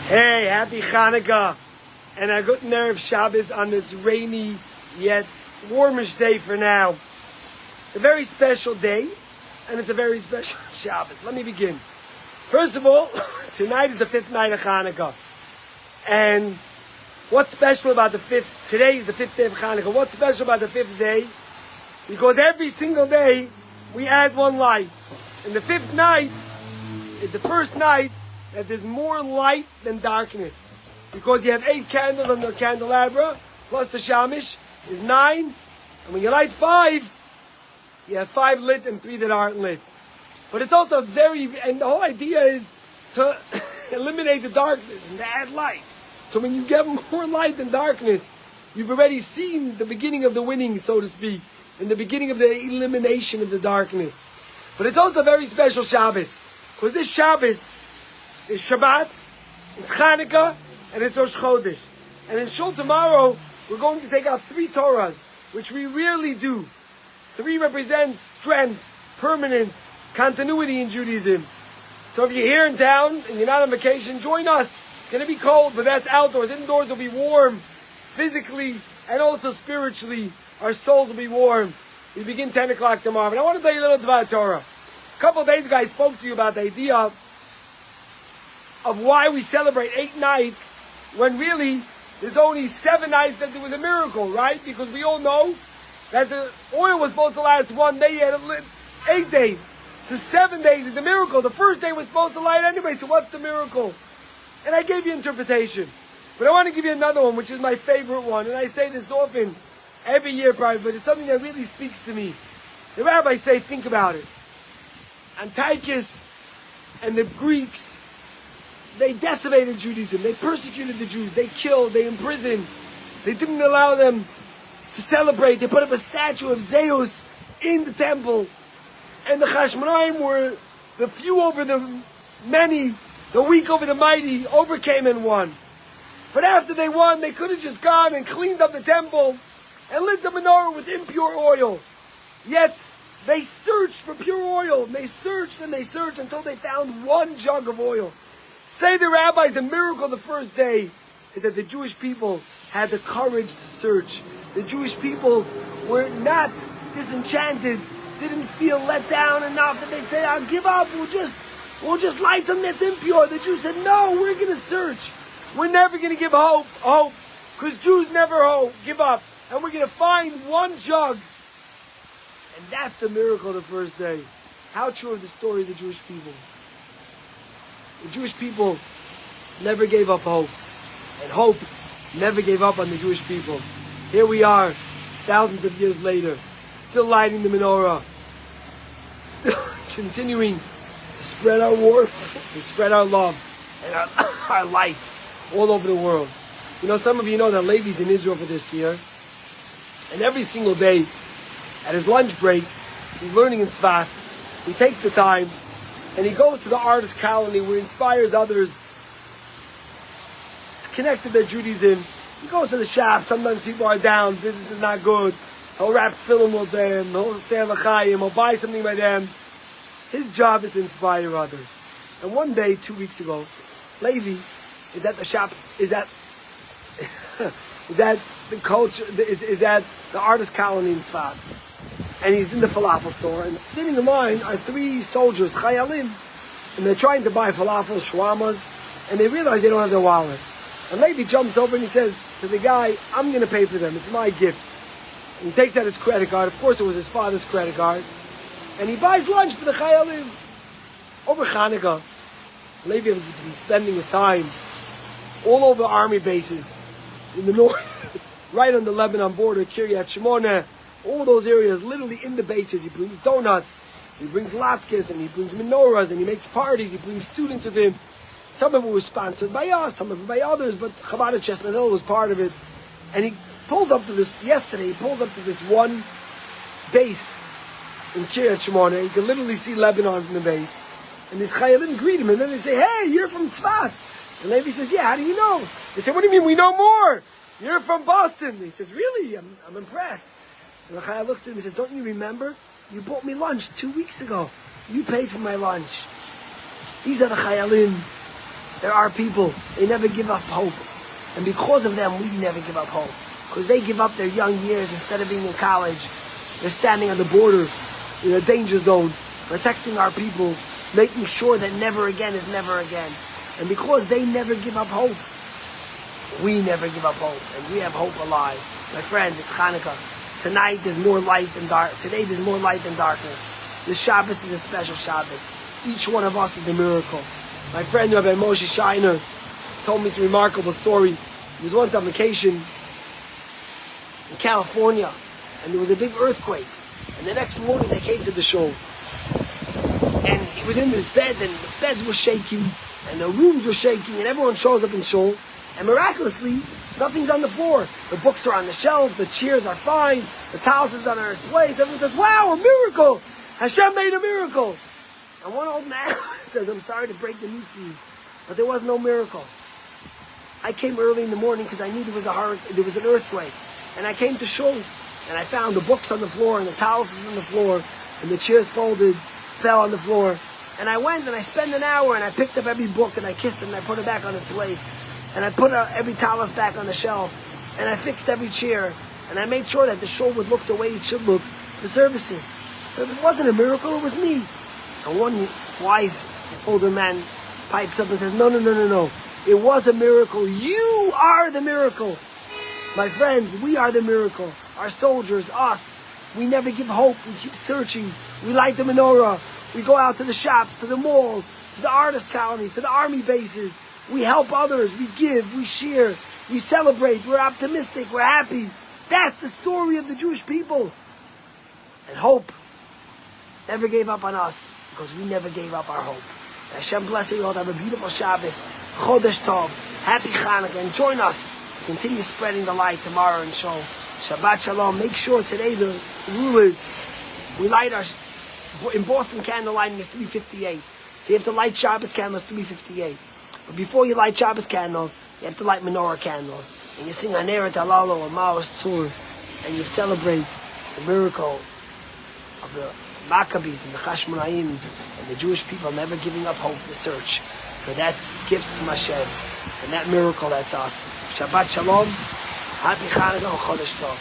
Hey, happy Hanukkah and a good Erev Shabbos on this rainy yet warmish day for now. It's a very special day and it's a very special Shabbos. Let me begin. First of all, tonight is the fifth night of Hanukkah. And what's special about today is the fifth day of Hanukkah. What's special about the fifth day? Because every single day we add one light. And the fifth night is the first night that there's more light than darkness. Because you have 8 candles on the candelabra, plus the shamish is 9. And when you light 5, you have 5 lit and 3 that aren't lit. But it's also and the whole idea is to eliminate the darkness and to add light. So when you get more light than darkness, you've already seen the beginning of the winning, so to speak, and the beginning of the elimination of the darkness. But it's also a very special Shabbos, because this Shabbos is Shabbat, it's Chanukah, and it's Rosh Chodesh. And in Shul tomorrow, we're going to take out 3 Torahs, which we rarely do. 3 represents strength, permanence, continuity in Judaism. So if you're here in town and you're not on vacation, join us. It's going to be cold, but that's outdoors. Indoors will be warm, physically and also spiritually. Our souls will be warm. We begin 10 o'clock tomorrow. But I want to tell you a little bit about Torah. A couple of days ago, I spoke to you about the idea of why we celebrate 8 nights when really there's only 7 nights that there was a miracle, right? Because we all know that the oil was supposed to last 1 day, and it lit 8 days. So 7 days is the miracle. The first day was supposed to light anyway, so what's the miracle? And I gave you interpretation. But I want to give you another one, which is my favorite one. And I say this often, every year probably, but it's something that really speaks to me. The rabbis say, think about it. Antiochus and the Greeks, they decimated Judaism. They persecuted the Jews. They killed. They imprisoned. They didn't allow them to celebrate. They put up a statue of Zeus in the temple. And the Chashmonaim were the few over the many, the weak over the mighty, overcame and won. But after they won, they could have just gone and cleaned up the temple and lit the menorah with impure oil. Yet, they searched for pure oil. And they searched until they found 1 jug of oil. Say the rabbis, the miracle of the first day is that the Jewish people had the courage to search. The Jewish people were not disenchanted, didn't feel let down enough that they said, I'll give up, we'll just light something that's impure. The Jews said, no, we're going to search. We're never going to give hope, because Jews never give up. And we're going to find 1 jug. And that's the miracle of the first day. How true of the story of the Jewish people. The Jewish people never gave up hope. And hope never gave up on the Jewish people. Here we are, thousands of years later, still lighting the menorah, still continuing to spread our warmth, to spread our love, and our light all over the world. You know, some of you know that Levi's in Israel for this year. And every single day, at his lunch break, he's learning in Tzfas. He takes the time, and he goes to the artist colony where he inspires others to connect to their Judaism. He goes to the shop. Sometimes people are down. Business is not good. He'll wrap film with them. He'll say l'chaim. He'll buy something by them. His job is to inspire others. And one day, 2 weeks ago, Levi is at the shops. Is at the culture? Is at the artist colony in Tzfat. And he's in the falafel store, and sitting in line are 3 soldiers, chayalim, and they're trying to buy falafel, shawarmas, and they realize they don't have their wallet. And Levi jumps over and he says to the guy, I'm going to pay for them, it's my gift. And he takes out his credit card, of course it was his father's credit card, and he buys lunch for the chayalim. Over Hanukkah, Levi has been spending his time all over army bases in the north, right on the Lebanon border, Kiryat Shimona, all those areas, literally in the bases. He brings donuts, he brings latkes, and he brings menorahs, and he makes parties, he brings students with him. Some of it was sponsored by us, some of it by others, but Chabad at Chestnut Hill was part of it. And he pulls up to this one base in Kiryat Shimona. You can literally see Lebanon from the base. And these chayalim greet him, and then they say, hey, you're from Tzfat. And Levi says, yeah, how do you know? They say, what do you mean, we know more? You're from Boston. He says, really? I'm impressed. And the chayal looks at him and says, don't you remember? You bought me lunch 2 weeks ago. You paid for my lunch. These are the chayalim There are people, they never give up hope. And because of them, we never give up hope. Because they give up their young years instead of being in college. They're standing on the border in a danger zone, protecting our people, making sure that never again is never again. And because they never give up hope, we never give up hope. And we have hope alive. My friends, it's Hanukkah. Tonight there's more light than dark. Today there's more light than darkness. This Shabbos is a special Shabbos. Each one of us is the miracle. My friend Rabbi Moshe Shiner told me it's a remarkable story. He was once on vacation in California, and there was a big earthquake. And the next morning they came to the shul. And he was in his beds, and the beds were shaking, and the rooms were shaking, and everyone shows up in shul. And miraculously, nothing's on the floor. The books are on the shelves, the chairs are fine, the towels is on its place. Everyone says, wow, a miracle! Hashem made a miracle! And one old man says, I'm sorry to break the news to you, but there was no miracle. I came early in the morning because I knew there was an earthquake. And I came to shul, and I found the books on the floor, and the towels on the floor, and the chairs folded, fell on the floor. And I went and I spent an hour, and I picked up every book, and I kissed it, and I put it back on its place. And I put every talus back on the shelf, and I fixed every chair, and I made sure that the shul would look the way it should look for services. So it wasn't a miracle, it was me. And one wise older man pipes up and says, no. It was a miracle. You are the miracle. My friends, we are the miracle. Our soldiers, us, we never give hope. We keep searching. We light the menorah. We go out to the shops, to the malls, to the artist colonies, to the army bases. We help others. We give. We share. We celebrate. We're optimistic. We're happy. That's the story of the Jewish people. And hope never gave up on us because we never gave up our hope. Hashem bless you all. Have a beautiful Shabbos. Chodesh Tov. Happy Hanukkah. And join us. Continue spreading the light tomorrow in Shul. Shabbat Shalom. Make sure today the rule is we light our... In Boston, candle lighting is 3:58. So you have to light Shabbos candles 3:58. But before you light Shabbos candles, you have to light menorah candles. And you sing Haneret Halalo or Maos Tzur. And you celebrate the miracle of the Maccabees and the Chashmonaim and the Jewish people never giving up hope to search for that gift from Hashem and that miracle that's us. Shabbat Shalom. Happy Hanukkah and Chodesh Tov.